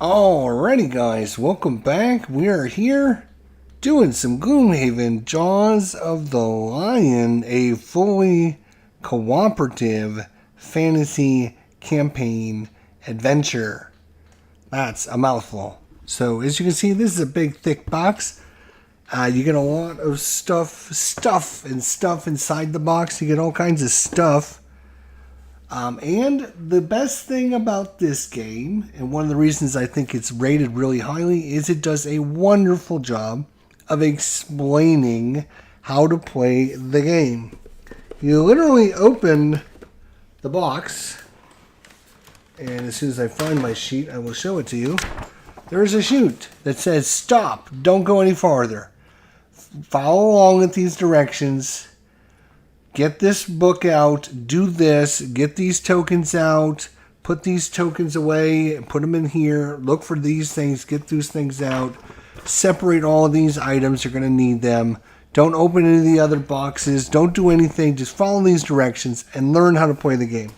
Alrighty guys, welcome back. We are here doing some Gloomhaven Jaws of the Lion, a fully cooperative fantasy campaign adventure. That's a mouthful. So as you can see, this is a big thick box. You get a lot of stuff inside the box. You get all kinds of stuff. And the best thing about this game, and one of the reasons I think it's rated really highly, is it does a wonderful job of explaining how to play the game. You literally open the box, and as soon as I find my sheet, I will show it to you. There's a sheet that says, stop, don't go any farther. Follow along with these directions. Get this book out, do this, get these tokens out, put these tokens away, put them in here, look for these things, get those things out, separate all of these items, you're going to need them. Don't open any of the other boxes, don't do anything, just follow these directions and learn how to play the game.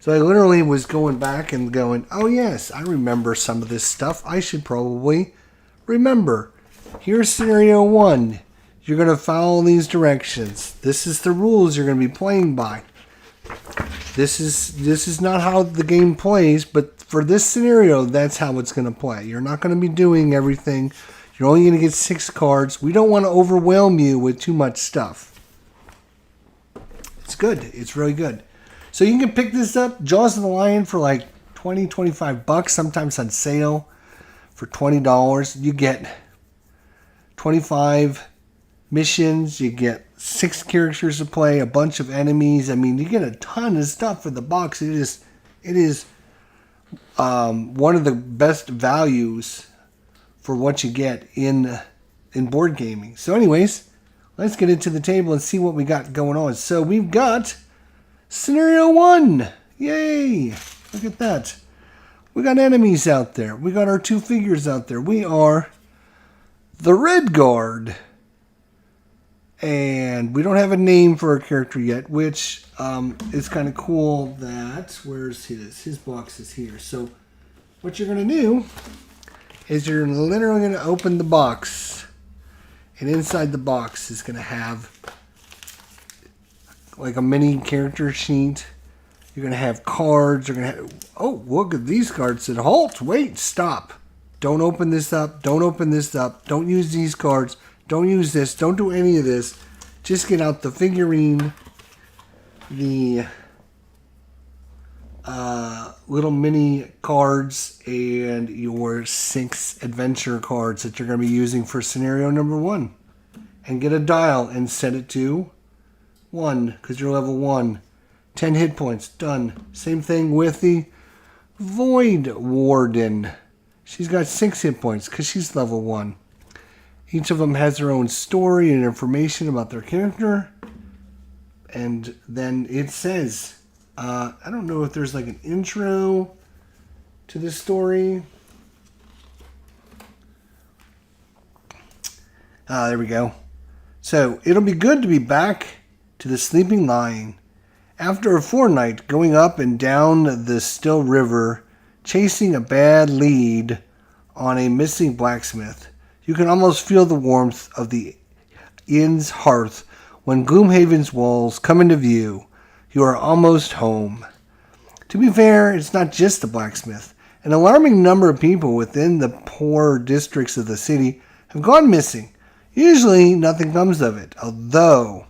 So I literally was going back and going, oh yes, I remember some of this stuff, I should probably remember. Here's scenario 1. You're going to follow these directions. This is the rules you're going to be playing by. This is not how the game plays, but for this scenario, that's how it's going to play. You're not going to be doing everything. You're only going to get 6 cards. We don't want to overwhelm you with too much stuff. It's good. It's really good. So you can pick this up, Jaws of the Lion, for like 20, 25 bucks, sometimes on sale for $20. You get 25 missions, you get 6 characters to play, a bunch of enemies. I mean, you get a ton of stuff for the box. It is one of the best values for what you get in board gaming. So anyways, let's get into the table and see what we got going on. So we've got scenario 1. Yay! Look at that. We got enemies out there. We got our 2 figures out there. We are the Red Guard. And we don't have a name for our character yet, which is kind of cool that, where's his? His box is here. So what you're going to do is you're literally going to open the box. And inside the box is going to have like a mini character sheet. You're going to have cards. You're going to have, oh, look at these cards. It said, halt, wait, stop. Don't open this up. Don't open this up. Don't use these cards. Don't use this. Don't do any of this. Just get out the figurine, the little mini cards, and your 6 adventure cards that you're going to be using for scenario number 1. And get a dial and set it to 1 because you're level 1. 10 hit points. Done. Same thing with the Viodwarden. She's got 6 hit points because she's level 1. Each of them has their own story and information about their character. And then it says, I don't know if there's like an intro to this story. There we go. So, it'll be good to be back to the Sleeping Lion. After a fortnight going up and down the still river, chasing a bad lead on a missing blacksmith, you can almost feel the warmth of the inn's hearth when Gloomhaven's walls come into view. You are almost home. To be fair, it's not just the blacksmith. An alarming number of people within the poor districts of the city have gone missing. Usually, nothing comes of it, although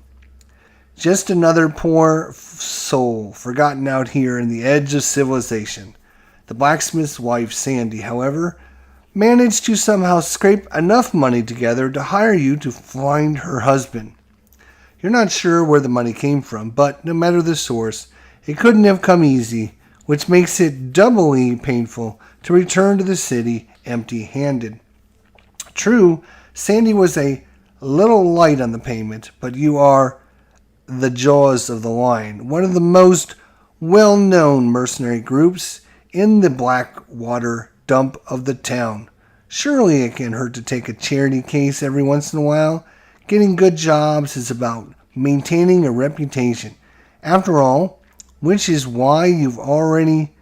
just another poor soul forgotten out here in the edge of civilization. The blacksmith's wife, Sandy, however, managed to somehow scrape enough money together to hire you to find her husband. You're not sure where the money came from, but no matter the source, it couldn't have come easy, which makes it doubly painful to return to the city empty-handed. True, Sandy was a little light on the payment, but you are the Jaws of the Lion, one of the most well-known mercenary groups in the Blackwater dump of the town. Surely it can't hurt to take a charity case every once in a while. Getting good jobs is about maintaining a reputation. After all, which is why you've already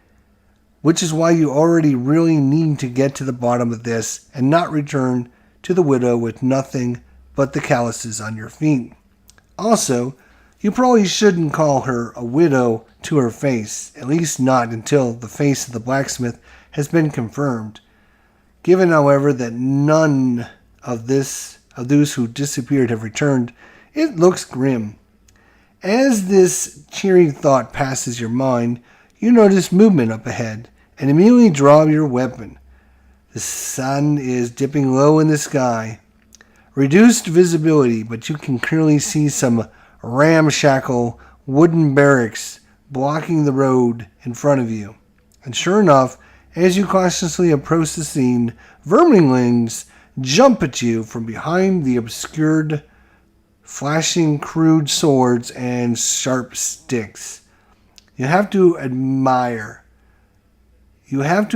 which is why you already really need to get to the bottom of this and not return to the widow with nothing but the calluses on your feet. Also, you probably shouldn't call her a widow to her face, at least not until the face of the blacksmith has been confirmed. Given, however, that none of those who disappeared have returned, it looks grim. As this cheery thought passes your mind, you notice movement up ahead and immediately draw your weapon. The sun is dipping low in the sky. Reduced visibility, but you can clearly see some ramshackle wooden barracks blocking the road in front of you. And sure enough, as you cautiously approach the scene, verminlings jump at you from behind the obscured, flashing crude swords and sharp sticks. You have to admit you are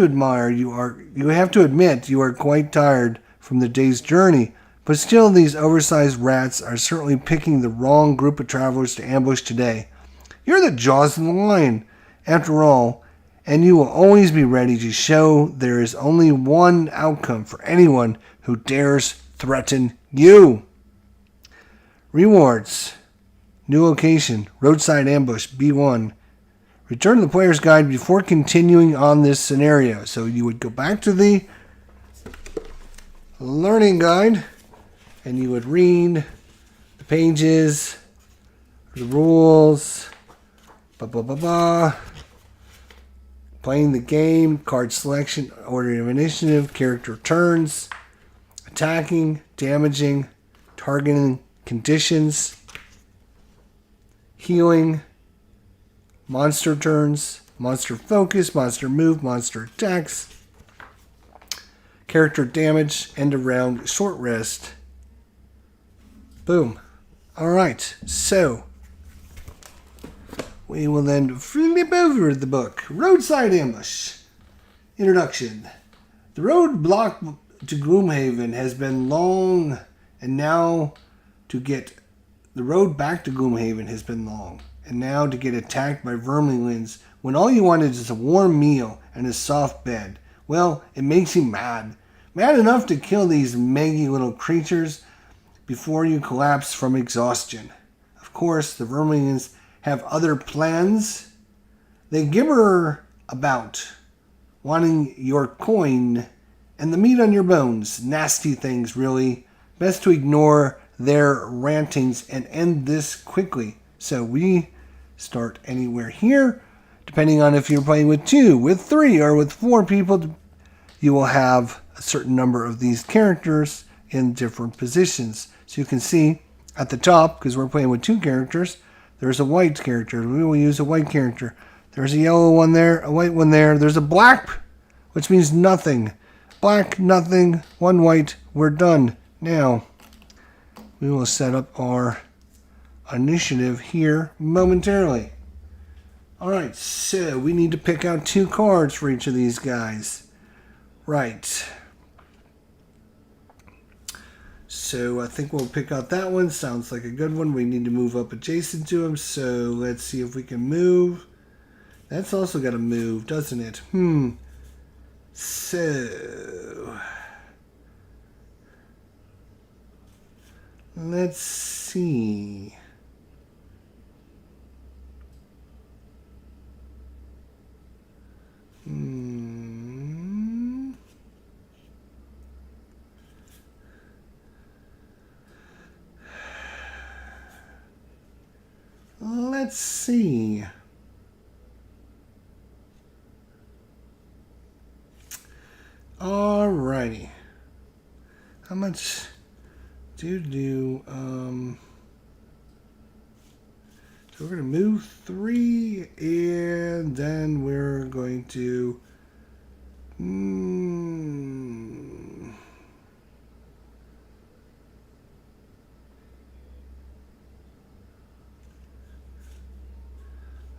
quite tired from the day's journey, but still these oversized rats are certainly picking the wrong group of travelers to ambush today. You're the Jaws of the Lion, after all, and you will always be ready to show there is only one outcome for anyone who dares threaten you. Rewards. New location, Roadside Ambush, B1. Return to the player's guide before continuing on this scenario. So you would go back to the learning guide and you would read the pages, the rules, playing the game, card selection, order of initiative, character turns, attacking, damaging, targeting conditions, healing, monster turns, monster focus, monster move, monster attacks, character damage, end of round, short rest. Boom. Alright, so we will then flip over the book. Roadside Ambush. Introduction. The road block to Gloomhaven has been long, and now to get the road back to Gloomhaven has been long. And now to get attacked by verminlings when all you wanted is a warm meal and a soft bed. Well, it makes you mad. Mad enough to kill these maggy little creatures before you collapse from exhaustion. Of course, the verminlings have other plans. They gibber about wanting your coin and the meat on your bones. Nasty things, really. Best to ignore their rantings and end this quickly. So we start anywhere here. Depending on if you're playing with 2, with 3, or with 4 people, you will have a certain number of these characters in different positions. So you can see at the top, because we're playing with 2 characters, there's a white character. We will use a white character. There's a yellow one there, a white one there. There's a black, which means nothing. Black, nothing, 1 white. We're done. Now, we will set up our initiative here momentarily. Alright, so we need to pick out 2 cards for each of these guys. Right. So I think we'll pick out that one. Sounds like a good one. We need to move up adjacent to him. So let's see if we can move. That's also got to move, doesn't it? So let's see. Let's see. Alrighty. How much do so we're going to move 3 and then we're going to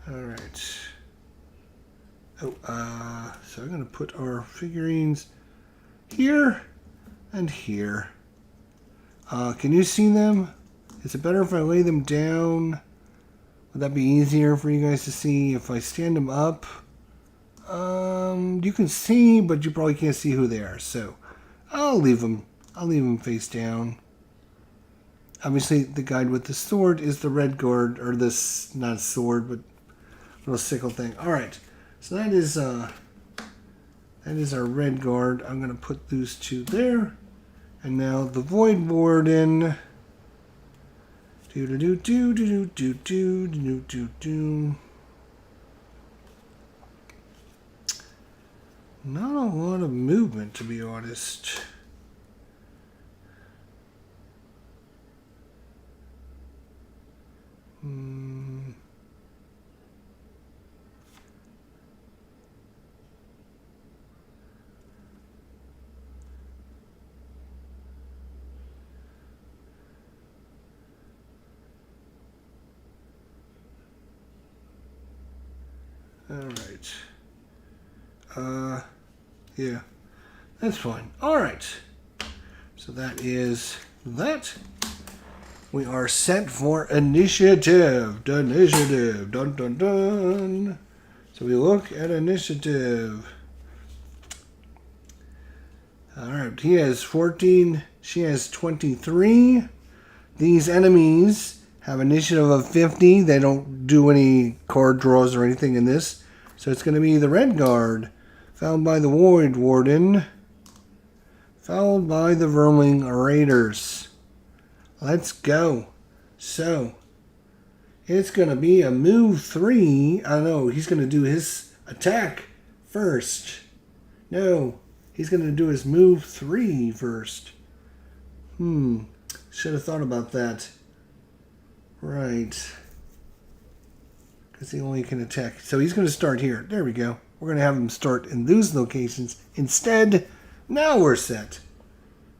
Alright. So I'm going to put our figurines here and here. Can you see them? Is it better if I lay them down? Would that be easier for you guys to see? If I stand them up, You can see, but you probably can't see who they are. So I'll leave them. I'll leave them face down. Obviously, the guy with the sword is the red guard, or this, not sword, but little sickle thing. All right, so that is our red guard. I'm gonna put those two there, and now the Voidwarden. Do do do do do do do do do do. Not a lot of movement, to be honest. All right. Yeah, that's fine. All right. So that is that. We are set for initiative. Initiative. Dun dun dun. So we look at initiative. All right. He has 14. She has 23. These enemies have initiative of 50. They don't do any card draws or anything in this. So it's going to be the red guard, followed by the Voidwarden, followed by the Vermling Raiders. Let's go. So it's going to be a move 3. I don't know. He's going to do his attack first. No, he's going to do his move 3 first. Should have thought about that. Right. Because he only can attack. So he's going to start here. There we go. We're going to have him start in those locations. Instead, now we're set.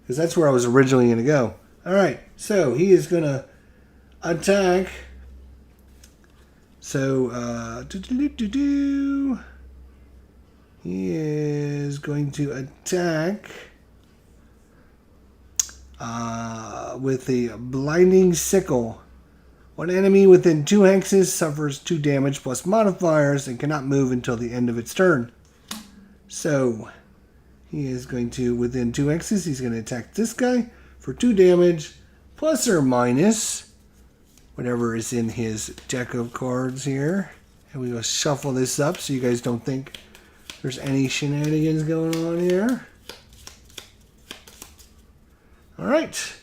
Because that's where I was originally going to go. Alright, so he is going to attack. So, he is going to attack with the Blinding Sickle. One enemy within 2 hexes suffers 2 damage plus modifiers and cannot move until the end of its turn. So, he is going to, within 2 hexes, he's going to attack this guy for 2 damage, plus or minus whatever is in his deck of cards here. And we will shuffle this up so you guys don't think there's any shenanigans going on here. Alright,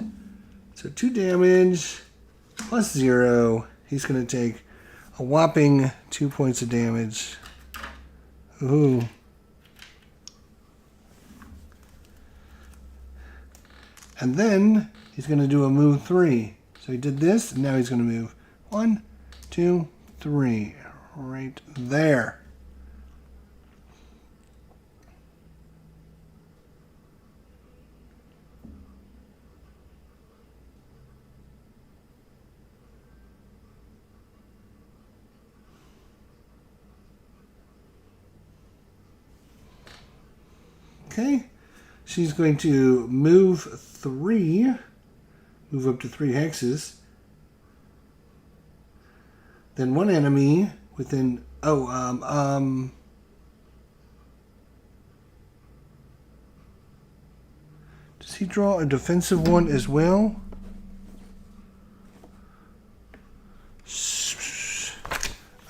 so 2 damage. Plus 0, he's going to take a whopping 2 points of damage. Ooh. And then he's going to do a move 3. So he did this, and now he's going to move 1, 2, 3. Right there. Okay, she's going to move 3, move up to 3 hexes. Then one enemy within, does he draw a defensive one as well?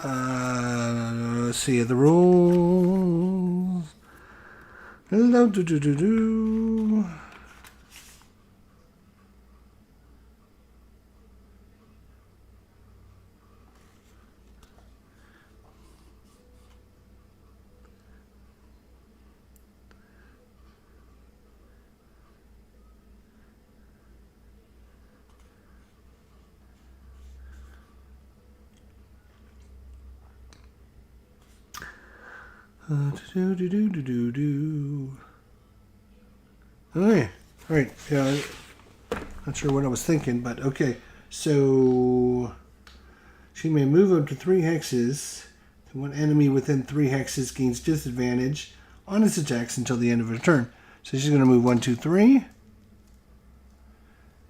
Let's see the rules. Hello, do. Okay, right. Yeah, not sure what I was thinking, but okay. So she may move up to 3 hexes. One enemy within 3 hexes gains disadvantage on its attacks until the end of her turn. So she's going to move 1, 2, 3.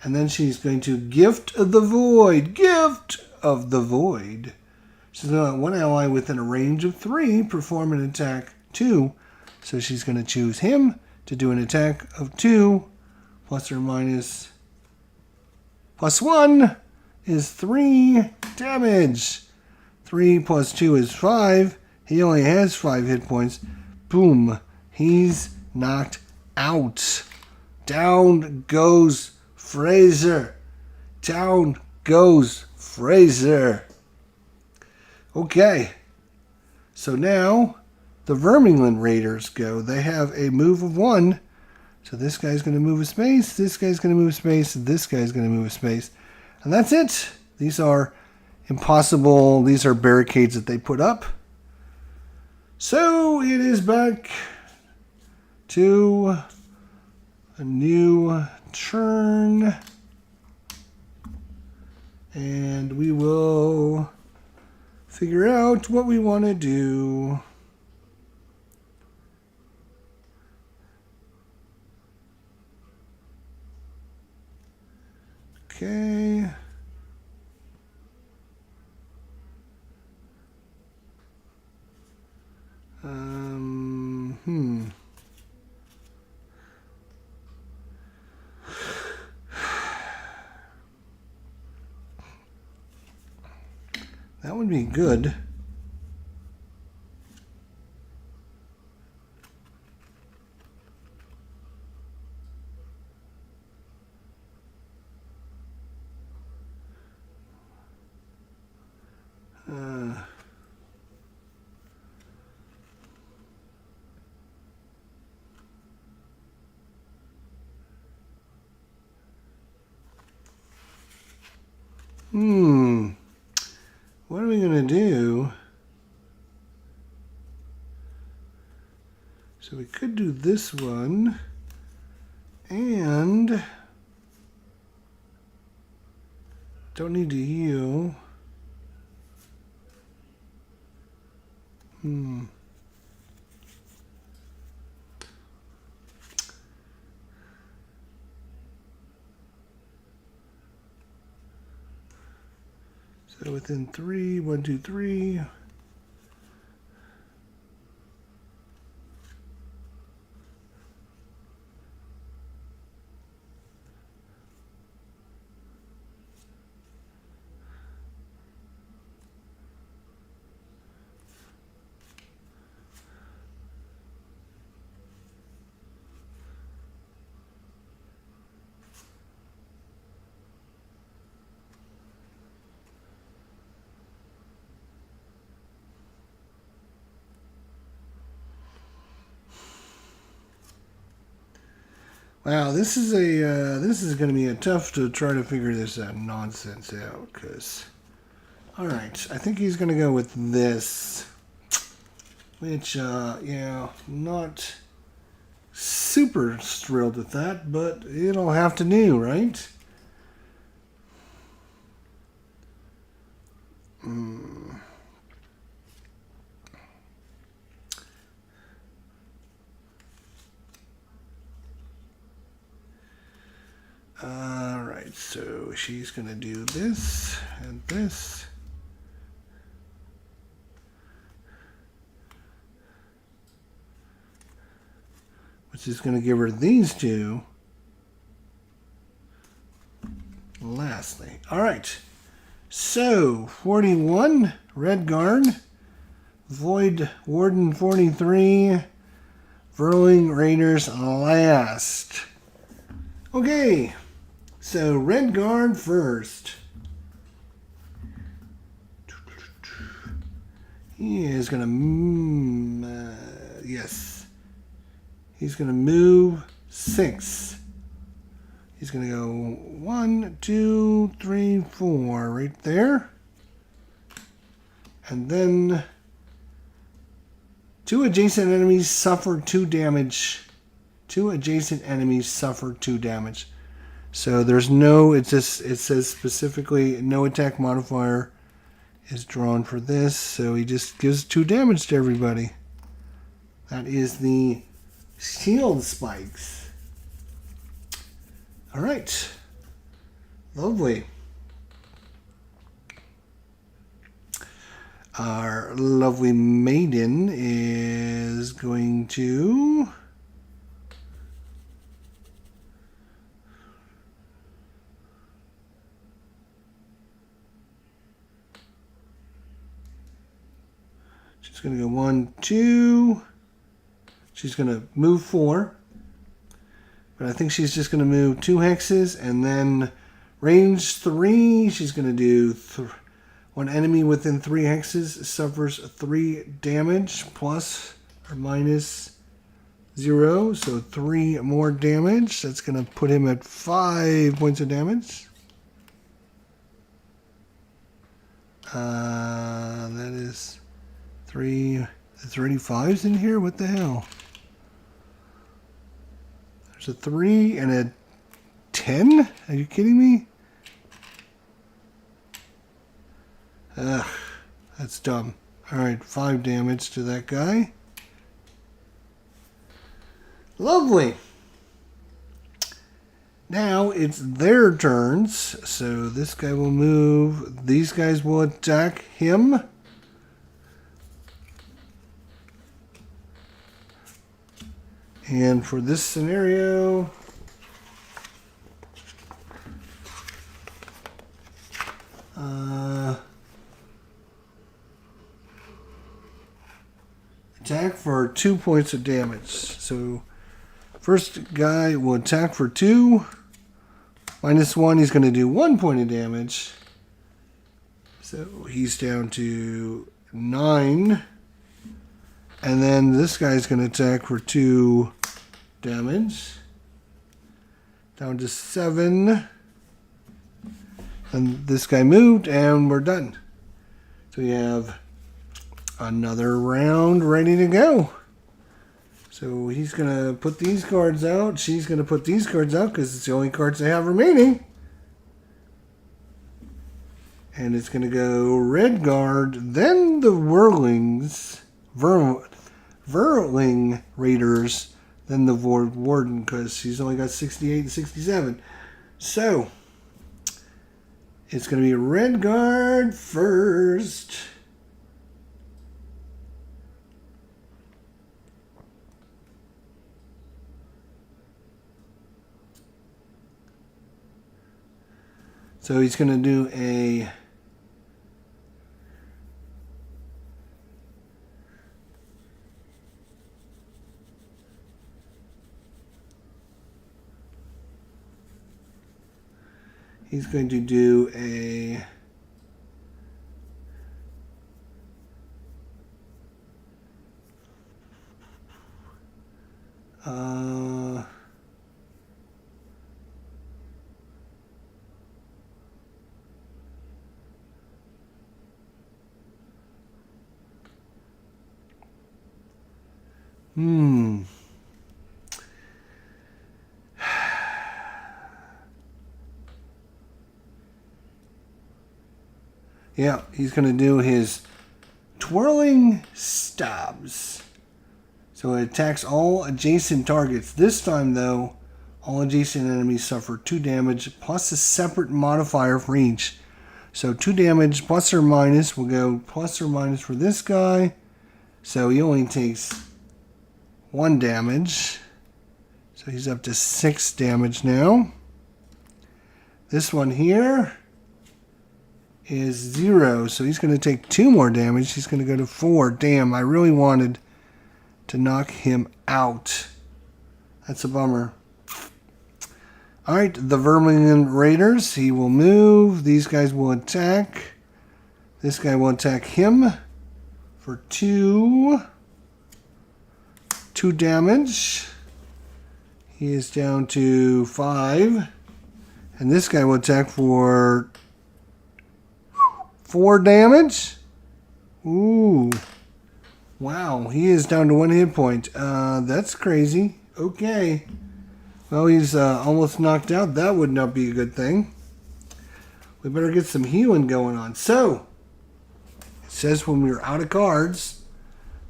And then she's going to Gift of the Void. Gift of the Void. She's going to let one ally within a range of 3 perform an attack 2. So she's going to choose him to do an attack of 2, plus or minus plus 1 is 3 damage. 3 plus 2 is 5. He only has 5 hit points. Boom. He's knocked out. Down goes Fraser. Down goes Fraser. Okay. So now the Vermingland Raiders go. They have a move of 1. So this guy's going to move a space. This guy's going to move a space. This guy's going to move a space. And that's it. These are impossible. These are barricades that they put up. So it is back to a new turn. And we will figure out what we want to do. Okay. That would be good. What are we going to do? So we could do this one. And don't need to heal. So within 3, 1, 2, 3. Wow, this is going to be a tough to try to figure this nonsense out. Cause, all right, I think he's going to go with this, which yeah, not super thrilled with that, but it'll have to do, right? Alright, so she's going to do this and this. Which is going to give her these two. Lastly. Alright, so 41, Redguard, Viodwarden 43, Vermingland Raiders last. Okay. So, Redguard first. He is going to... yes. He's going to move 6. He's going to go 1, 2, 3, 4 right there. And then 2 adjacent enemies suffer 2 damage. 2 adjacent enemies suffer 2 damage. So there's no, it says specifically no attack modifier is drawn for this. So he just gives 2 damage to everybody. That is the shield spikes. All right. Lovely. Our lovely maiden is going to... She's going to go 1, 2. She's going to move 4. But I think she's just going to move 2 hexes. And then range 3, she's going to do... One enemy within 3 hexes suffers 3 damage plus or minus 0. So 3 more damage. That's going to put him at 5 points of damage. That is 3... 35's in here? What the hell? There's a 3 and a 10? Are you kidding me? Ugh, that's dumb. Alright, 5 damage to that guy. Lovely. Now it's their turns. So this guy will move. These guys will attack him. And for this scenario... attack for 2 points of damage. So first guy will attack for 2. Minus 1, he's going to do 1 point of damage. So he's down to 9. And then this guy's going to attack for 2 damage. Down to 7. And this guy moved, and we're done. So we have another round ready to go. So he's going to put these cards out. She's going to put these cards out because it's the only cards they have remaining. And it's going to go red guard, then the Whirlings, Whirling Raiders, then the Viodwarden because she's only got 68 and 67. So it's going to be red guard first. So he's going to do a Yeah, he's going to do his twirling stabs. So it attacks all adjacent targets. This time, though, all adjacent enemies suffer 2 damage plus a separate modifier for each. So 2 damage plus or minus. We'll go plus or minus for this guy. So he only takes 1 damage. So he's up to 6 damage now. This one here is 0. So he's going to take 2 more damage. He's going to go to 4. Damn, I really wanted to knock him out. That's a bummer. Alright, the Vermilion Raiders. He will move. These guys will attack. This guy will attack him for 2 damage. He is down to 5. And this guy will attack for 4 damage. Ooh. Wow, he is down to 1 hit point. That's crazy. Okay. Well, he's almost knocked out. That would not be a good thing. We better get some healing going on. So, it says when we're out of cards,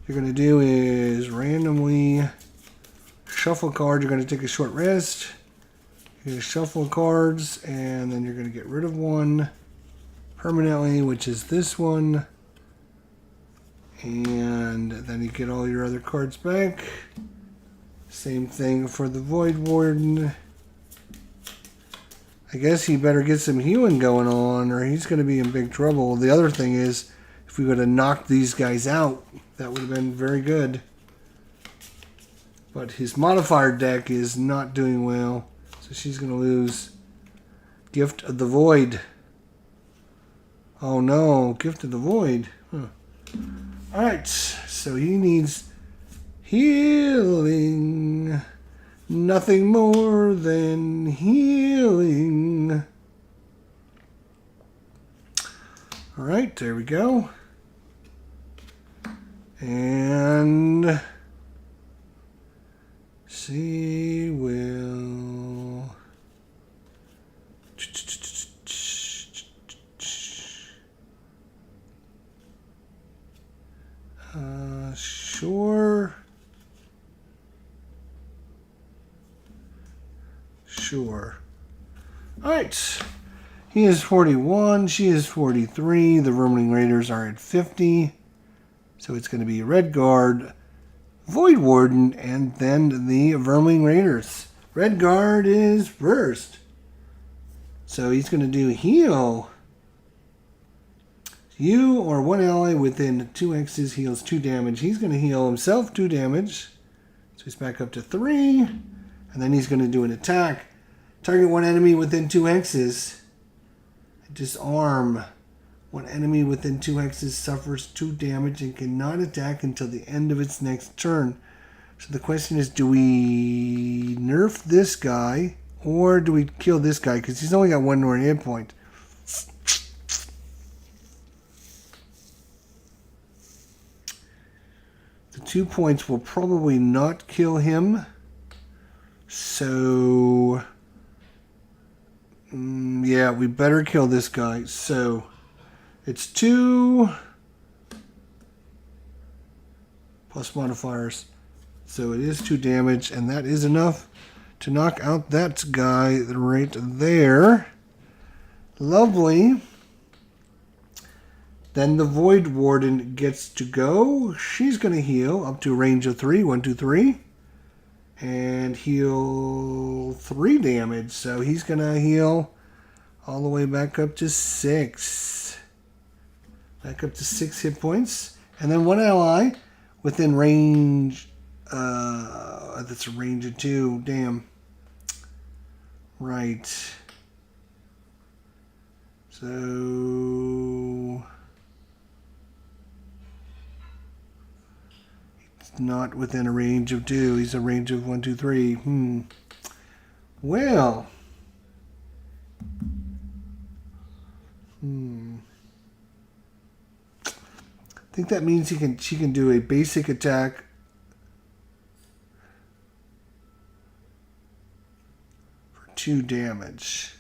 what you're going to do is randomly shuffle a card. You're going to take a short rest. You're going to shuffle cards, and then you're going to get rid of one permanently, which is this one. And then you get all your other cards back. Same thing for the Voidwarden. I guess he better get some healing going on or he's going to be in big trouble. The other thing is, if we would have knocked these guys out, that would have been very good. But his modifier deck is not doing well. So she's going to lose. Gift of the Void. Oh no, Gift of the Void. Huh. Alright, so he needs healing. Nothing more than healing. Alright, there we go. And she will... Sure. Sure. Alright. He is 41. She is 43. The Roaming Raiders are at 50. So it's going to be Redguard, Voidwarden, and then the Vermling Raiders. Redguard is first. So he's going to do heal. You or one ally within 2x's heals 2 damage. He's going to heal himself 2 damage. So he's back up to 3. And then he's going to do an attack. Target one enemy within 2x's. Disarm. One enemy within 2x's suffers 2 damage and cannot attack until the end of its next turn. So the question is, do we nerf this guy or do we kill this guy? Because he's only got 1 more hit point. The 2 points will probably not kill him. So, yeah, we better kill this guy. So, it's 2 plus modifiers. So it is 2 damage, and that is enough to knock out that guy right there. Lovely. Then the Voidwarden gets to go. She's going to heal up to a range of 3. 1, 2, 3. And heal 3 damage. So he's going to heal all the way back up to 6. Back up to 6 hit points. And then one ally within range. That's a range of 2. Damn. Right. So... not within a range of 2. He's a range of 1, 2, 3. Well. I think that means she can do a basic attack for 2 damage.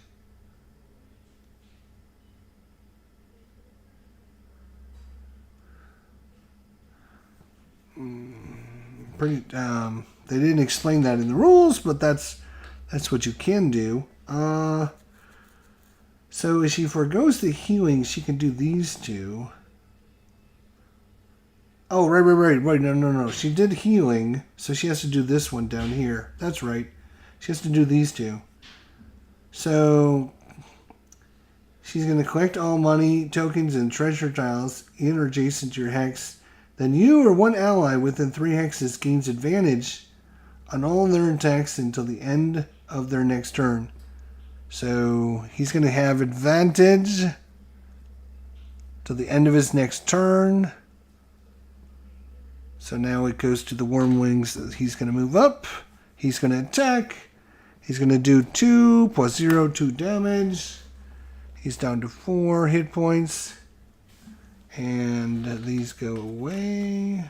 Pretty. They didn't explain that in the rules, but that's what you can do. So if she forgoes the healing, she can do these 2. Oh, right. No. She did healing, so she has to do this one down here. That's right. She has to do these 2. So she's going to collect all money, tokens, and treasure tiles in or adjacent to your hex. Then you or one ally within 3 hexes gains advantage on all their attacks until the end of their next turn. So he's going to have advantage till the end of his next turn. So now it goes to the Wormlings. He's going to move up. He's going to attack. He's going to do 2 plus 0, 2 damage. He's down to 4 hit points. And these go away.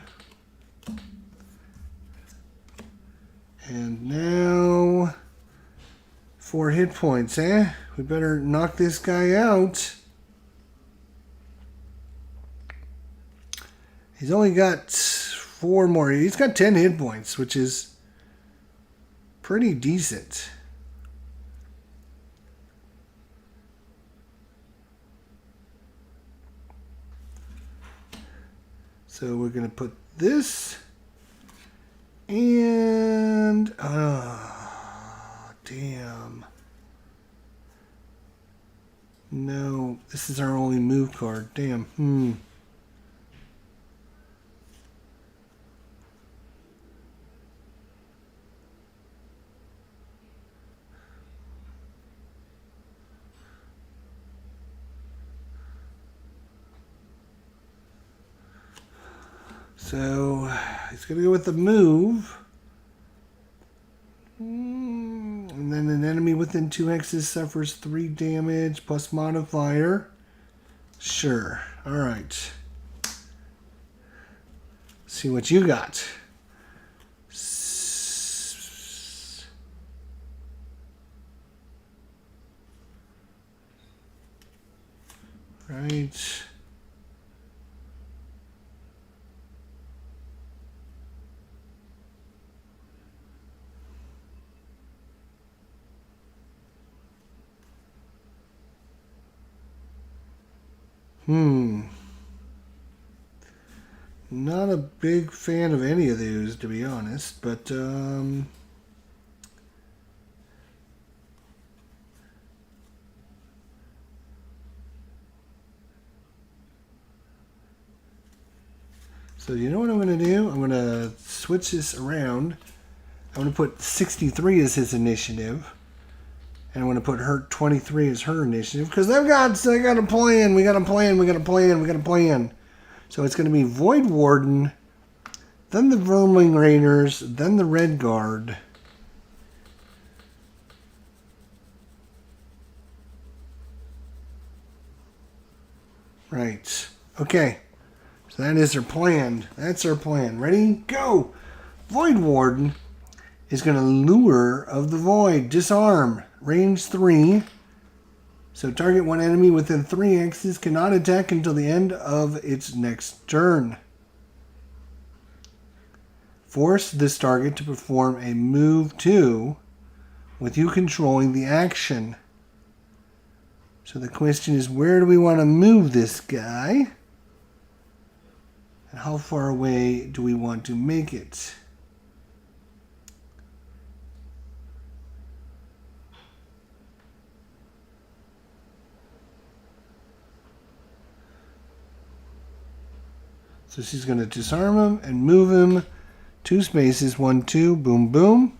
And now 4 hit points, eh? We better knock this guy out. He's only got 4 more. He's got 10 hit points, which is pretty decent. So we're going to put this and damn. No, this is our only move card. Damn. So he's going to go with the move. And then an enemy within 2 hexes suffers 3 damage plus modifier. Sure. Alright. See what you got. Right. Not a big fan of any of those, to be honest, but so you know what I'm going to do? I'm going to switch this around. I'm going to put 63 as his initiative. And I'm going to put her 23 as her initiative. Because I got a plan. We got a plan. So it's going to be Viodwarden, then the Vermling Raiders, then the Red Guard. Right. Okay. So that is our plan. That's our plan. Ready? Go! Viodwarden is going to Lure of the Void. Disarm. Range 3. So target one enemy within 3 hexes cannot attack until the end of its next turn. Force this target to perform a move 2 with you controlling the action. So the question is, where do we want to move this guy? And how far away do we want to make it? So she's going to disarm him and move him 2 spaces, 1, 2, boom, boom.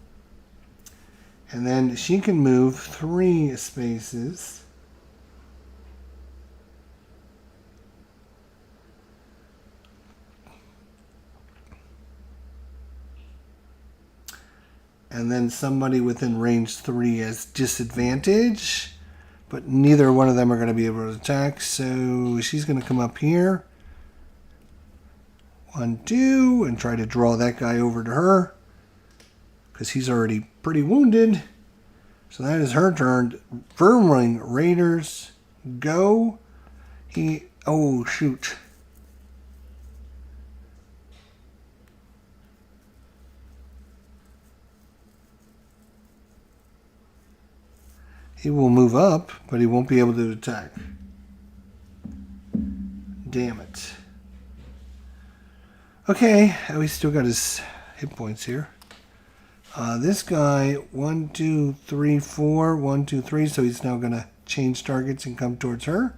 And then she can move 3 spaces. And then somebody within range 3 has disadvantage. But neither one of them are going to be able to attack. So she's going to come up here. 1, 2, and try to draw that guy over to her. Because he's already pretty wounded. So that is her turn. Vermling Raiders, go. Oh, shoot. He will move up, but he won't be able to attack. Damn it. Okay, we still got his hit points here. This guy, 1, 2, 3, 4, 1, 2, 3. So he's now going to change targets and come towards her.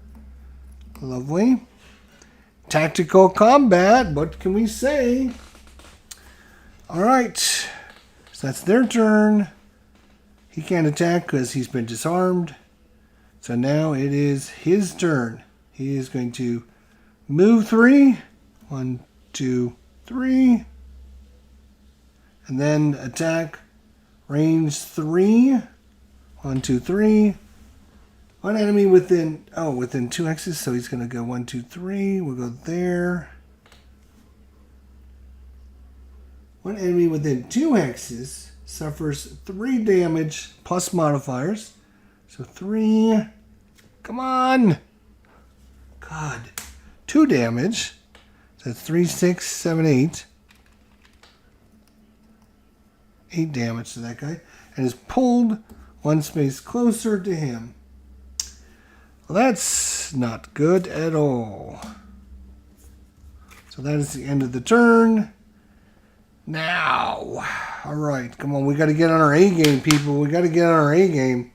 Lovely. Tactical combat. What can we say? All right. So that's their turn. He can't attack because he's been disarmed. So now it is his turn. He is going to move 3. 1, 2, 3. And then attack. Range 3. 1, 2, 3. One enemy within 2 hexes. So he's going to go 1, 2, 3. We'll go there. One enemy within 2 hexes suffers 3 damage plus modifiers. So 3. Come on. God. 2 damage. So that's 3, 6, 7, 8. 8 damage to that guy. And is pulled 1 space closer to him. Well, that's not good at all. So that is the end of the turn. Now, all right, come on. We got to get on our A game, people. We got to get on our A game.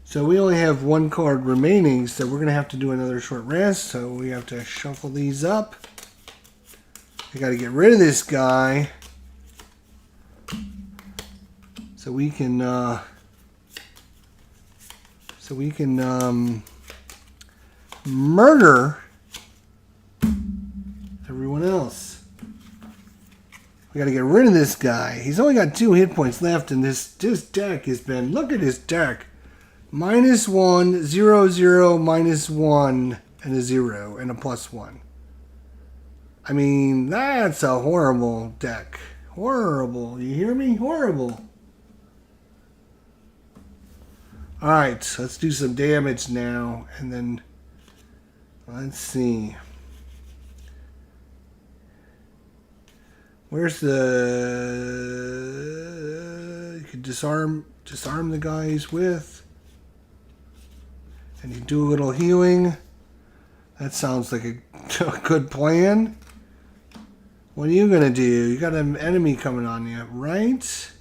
So we only have one card remaining, so we're going to have to do another short rest. So we have to shuffle these up. We got to get rid of this guy so we can murder everyone else. We got to get rid of this guy. He's only got 2 hit points left, and this deck has been. Look at his deck. -1, 0, 0, -1, and a 0, and a +1. I mean, that's a horrible deck. Horrible. You hear me? Horrible. Alright, let's do some damage now. And then, let's see. Where's the... You could disarm the guys with. And you do a little healing. That sounds like a good plan. What are you going to do? You got an enemy coming on you, right?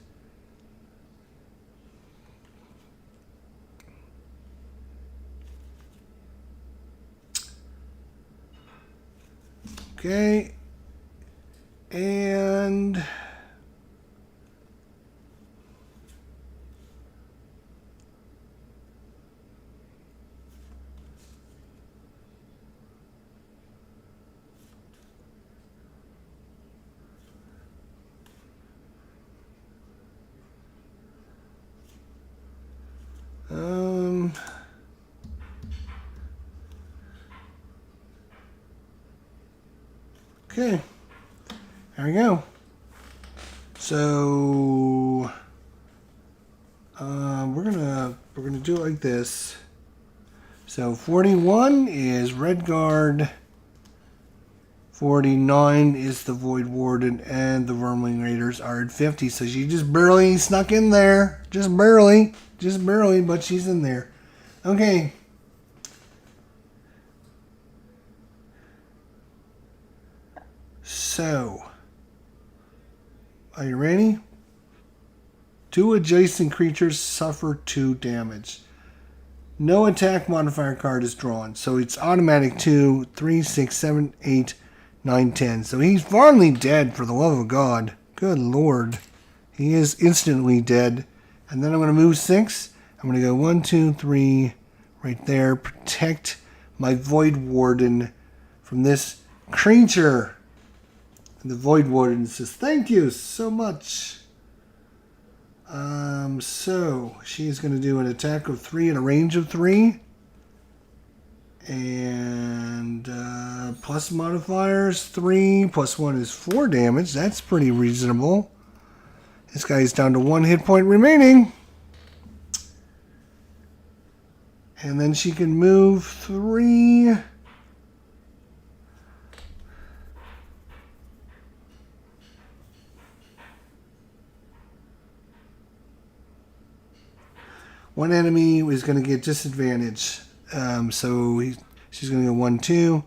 Okay. And... Okay, there we go. So we're gonna do it like this. So 41 is Redguard, 49 is the Voidwarden, and the Vermling Raiders are at 50. So she just barely snuck in there, just barely, but she's in there. Okay. So, are you ready? 2 adjacent creatures suffer 2 damage. No attack modifier card is drawn, so it's automatic 2, 3, 6, 7, 8, 9, 10. So he's finally dead, for the love of God. Good Lord. He is instantly dead. And then I'm going to move 6. I'm going to go 1, 2, 3, right there. Protect my Voidwarden from this creature. And the Voidwarden says, thank you so much. So she's going to do an attack of 3 and a range of 3. And plus modifiers 3, +1 is 4 damage. That's pretty reasonable. This guy's down to 1 hit point remaining. And then she can move 3. One enemy is going to get disadvantage. So she's going to go 1, 2.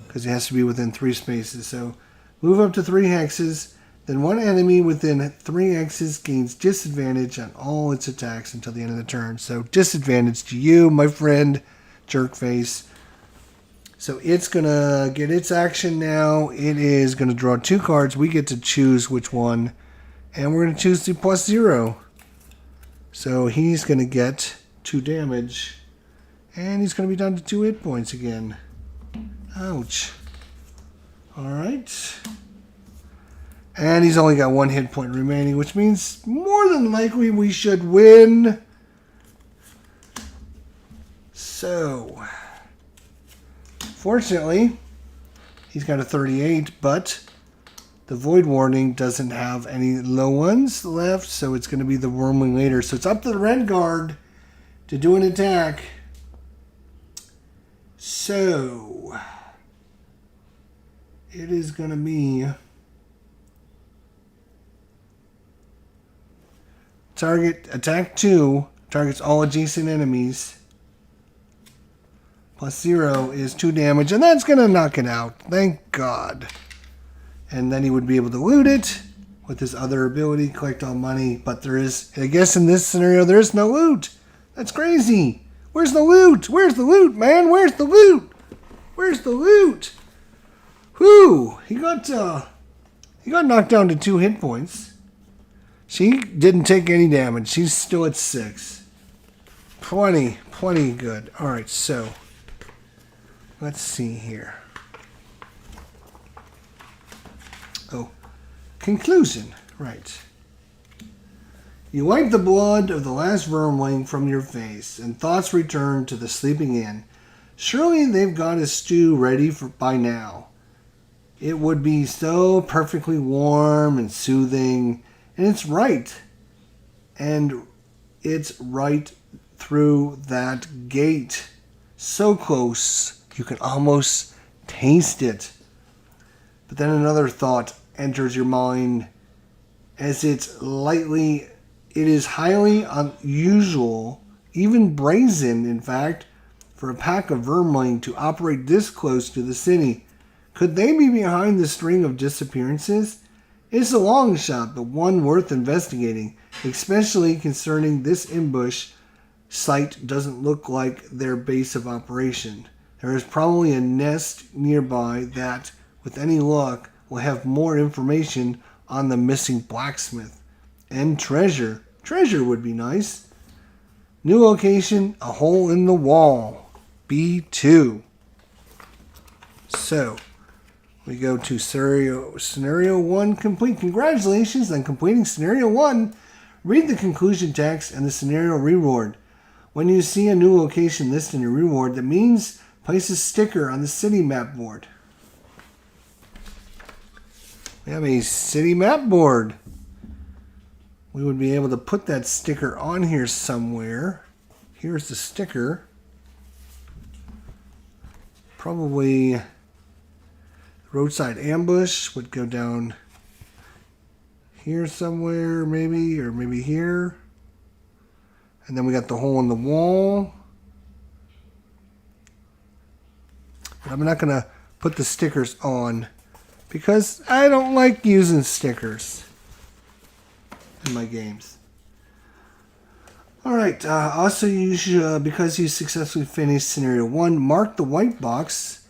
Because it has to be within 3 spaces. So move up to 3 hexes. Then one enemy within 3 hexes gains disadvantage on all its attacks until the end of the turn. So disadvantage to you, my friend, jerkface. So it's going to get its action now. It is going to draw 2 cards. We get to choose which one. And we're going to choose the +0. So he's going to get 2 damage. And he's going to be down to 2 hit points again. Ouch. Alright. And he's only got 1 hit point remaining, which means more than likely we should win. So, fortunately, he's got a 38, but the Voidwarden doesn't have any low ones left, so it's going to be the Wormling later. So it's up to the Redguard to do an attack. So, it is going to be target attack 2, targets all adjacent enemies. plus 0 is 2 damage, and that's going to knock it out. Thank God. And then he would be able to loot it with his other ability, collect all money. But there is, I guess in this scenario, there is no loot. That's crazy. Where's the loot? Where's the loot, man? Where's the loot? Where's the loot? Whew. He got knocked down to 2 hit points. She didn't take any damage. She's still at 6. Plenty good. All right, so let's see here. Oh, conclusion. Right. You wipe the blood of the last vermling from your face, and thoughts return to the sleeping inn. Surely they've got a stew ready by now. It would be so perfectly warm and soothing, and it's right. And it's right through that gate. So close, you can almost taste it. But then another thought enters your mind as it is highly unusual, even brazen, in fact, for a pack of vermling to operate this close to the city. Could they be behind the string of disappearances? It's a long shot, but one worth investigating, especially concerning this ambush site doesn't look like their base of operation. There is probably a nest nearby that, with any luck, will have more information on the missing blacksmith. And treasure. Treasure would be nice. New location, a hole in the wall. B2. So, we go to Scenario 1 complete. Congratulations on completing Scenario 1. Read the conclusion text and the scenario reward. When you see a new location listed in your reward, that means place a sticker on the city map board. We have a city map board. We would be able to put that sticker on here somewhere. Here's the sticker. Probably Roadside ambush would go down here somewhere, maybe, or maybe here. And then we got the hole in the wall. But I'm not going to put the stickers on because I don't like using stickers in my games. Alright, also you should, because you successfully finished Scenario 1, mark the white box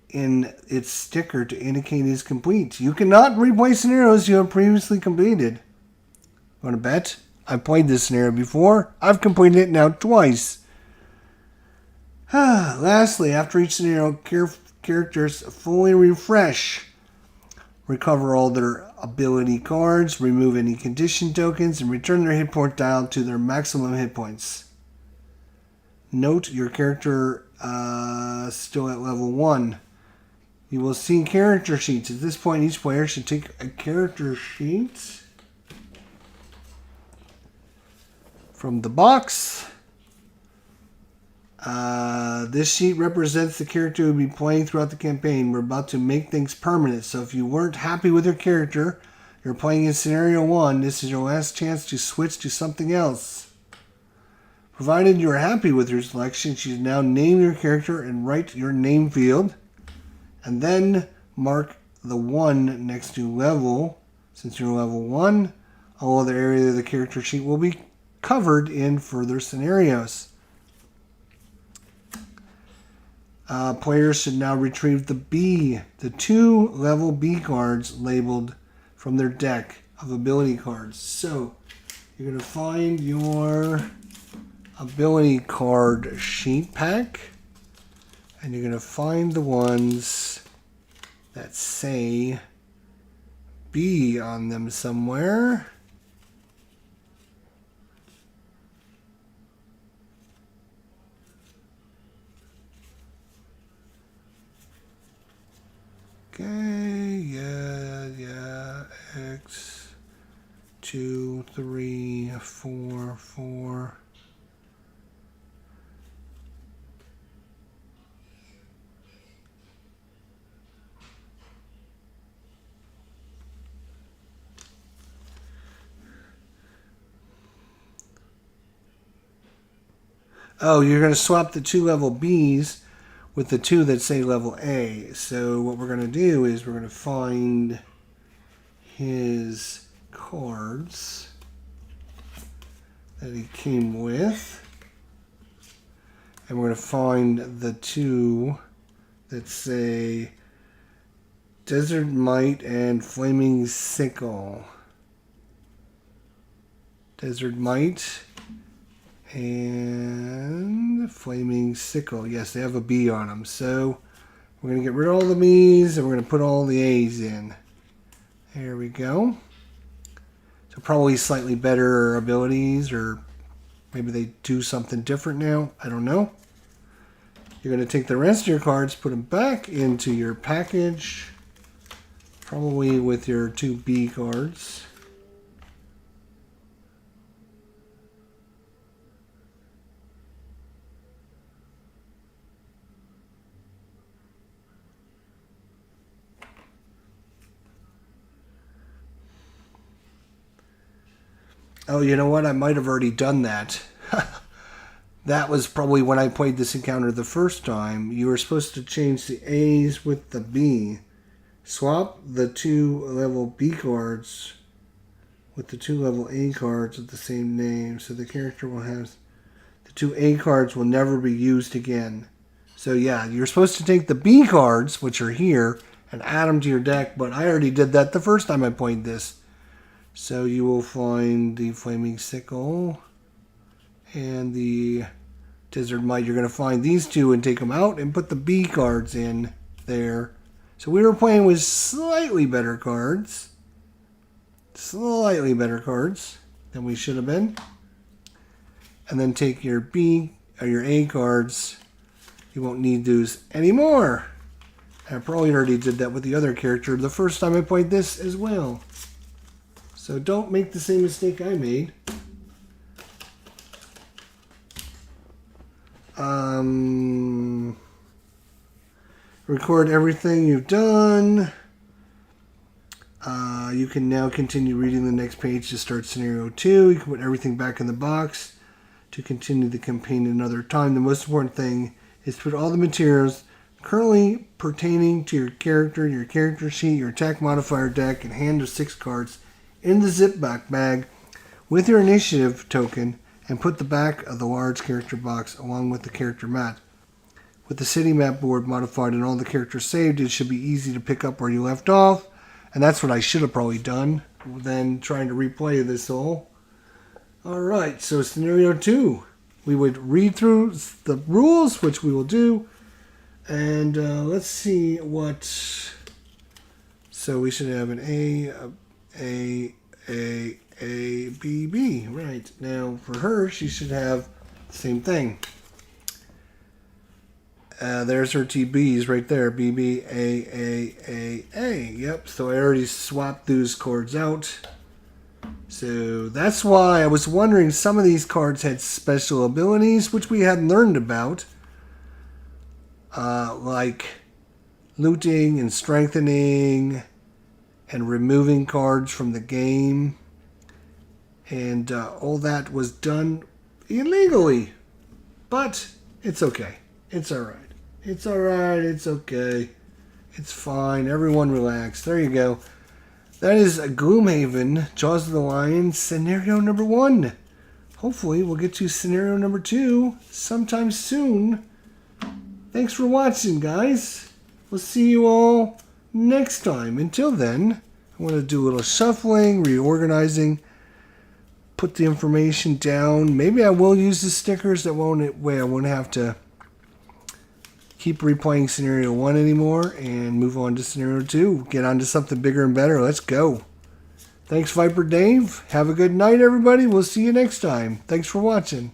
in its sticker to indicate it is complete. You cannot replay scenarios you have previously completed. Want to bet? I've played this scenario before. I've completed it now twice. Lastly, after each scenario, characters fully refresh. Recover all their ability cards, remove any condition tokens, and return their hit point dial to their maximum hit points. Note your character still at level 1. You will see character sheets. At this point, each player should take a character sheet from the box. This sheet represents the character who will be playing throughout the campaign. We're about to make things permanent, so if you weren't happy with your character, you're playing in Scenario 1, this is your last chance to switch to something else. Provided you are happy with your selection, you should now name your character and write your name field. And then mark the 1 next to level. Since you're level 1, all other areas of the character sheet will be covered in further scenarios. Players should now retrieve the 2 level B cards labeled from their deck of ability cards. So, you're going to find your ability card sheet pack, and you're going to find the ones that say B on them somewhere. Okay, yeah, X, 2, 3, 4, 4. Oh, you're going to swap the 2 level Bs with the 2 that say level A. So what we're going to do is we're going to find his cards that he came with. And we're going to find the 2 that say Desert Might and Flaming Sickle. Desert Might and Flaming Sickle. Yes, they have a B on them. So we're going to get rid of all the B's and we're going to put all the A's in. There we go. So probably slightly better abilities, or maybe they do something different now. I don't know. You're going to take the rest of your cards, put them back into your package. Probably with your 2 B cards. Oh, you know what? I might have already done that. That was probably when I played this encounter the first time. You were supposed to change the A's with the B. Swap the 2 level B cards with the 2 level A cards with the same name. So the character will have... the 2 A cards will never be used again. So yeah, you're supposed to take the B cards, which are here, and add them to your deck. But I already did that the first time I played this. So you will find the Flaming Sickle and the Desert Might. You're going to find these 2 and take them out and put the B cards in there. So we were playing with slightly better cards. Slightly better cards than we should have been. And then take your B or your A cards. You won't need those anymore. I probably already did that with the other character the first time I played this as well. So don't make the same mistake I made. Record everything you've done. You can now continue reading the next page to start Scenario 2. You can put everything back in the box to continue the campaign another time. The most important thing is to put all the materials currently pertaining to your character sheet, your attack modifier deck, and hand of 6 cards in the zip-back bag with your initiative token, and put the back of the large character box along with the character mat. With the city map board modified and all the characters saved, it should be easy to pick up where you left off. And that's what I should have probably done than trying to replay this all. Alright, so Scenario 2. We would read through the rules, which we will do. And let's see what... So we should have an A, B, B. Right. Now, for her, she should have the same thing. There's her TBs right there. B, B, A. Yep, so I already swapped those cards out. So that's why I was wondering, some of these cards had special abilities, which we hadn't learned about. Like looting and strengthening and removing cards from the game. And all that was done illegally. But it's okay. It's alright. It's alright. It's okay. It's fine. Everyone relax. There you go. That is Gloomhaven, Jaws of the Lion, Scenario number 1. Hopefully we'll get to Scenario number 2 sometime soon. Thanks for watching, guys. We'll see you all next time. Until then, I want to do a little shuffling, reorganizing, put the information down. Maybe I will use the stickers. That way I won't have to keep replaying Scenario 1 anymore and move on to Scenario 2. Get on to something bigger and better. Let's go. Thanks, Viper Dave. Have a good night, everybody. We'll see you next time. Thanks for watching.